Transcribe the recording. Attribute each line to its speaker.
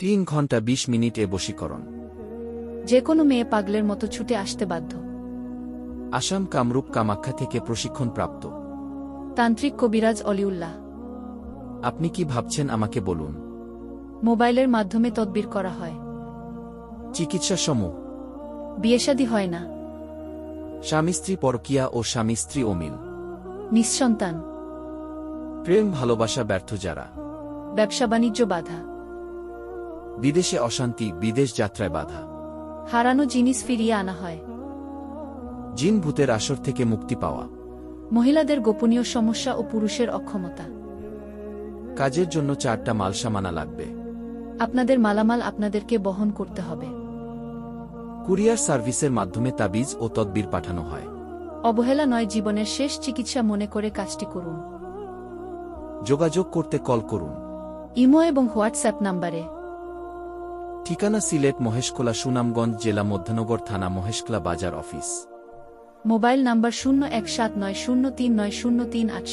Speaker 1: 3 ঘন্টা 20 মিনিট বশীকরণ।
Speaker 2: যে কোনো মেয়ে পাগলের মতো ছুটে আসতে বাধ্য।
Speaker 1: আসাম কামরূপ কামাখ্যা থেকে প্রশিক্ষণপ্রাপ্ত
Speaker 2: তান্ত্রিক কবিরাজ অলিউল্লাহ।
Speaker 1: আপনি কি ভাবছেন আমাকে বলুন।
Speaker 2: মোবাইলের মাধ্যমে তদবির করা হয়।
Speaker 1: চিকিৎসা সমূহ।
Speaker 2: বিয়েশাদী হয় না।
Speaker 1: স্বামী স্ত্রী পরকীয়া ও স্বামী স্ত্রী অমিল।
Speaker 2: নিঃসন্তান।
Speaker 1: প্রেম ভালোবাসা ব্যর্থ যারা।
Speaker 2: ব্যবসা বাণিজ্য বাধা।
Speaker 1: বিদেশে অশান্তি, বিদেশ যাত্রায় বাধা।
Speaker 2: হারানো জিনিস ফিরিয়ে আনা হয়।
Speaker 1: জিন ভূতের আসর থেকে মুক্তি পাওয়া।
Speaker 2: মহিলাদের গোপনীয় সমস্যা ও পুরুষের অক্ষমতা।
Speaker 1: কাজের জন্য 4টা মালসামানা লাগবে।
Speaker 2: আপনাদের মালামাল আপনাদেরকে বহন করতে হবে।
Speaker 1: কুরিয়ার সার্ভিসের মাধ্যমে তাবিজ ও তদবির পাঠানো হয়।
Speaker 2: অবহেলা নয়, জীবনের শেষ চিকিৎসা মনে করে কাজটি করুন।
Speaker 1: যোগাযোগ করতে কল করুন।
Speaker 2: ইমো এবং হোয়াটসঅ্যাপ নাম্বারে।
Speaker 1: ঠিকানা সিলেট মহেশখোলা, সুনামগঞ্জ জেলা, মধ্যনগর থানা, মহেশখোলা বাজার অফিস।
Speaker 2: Mobile number 0179039038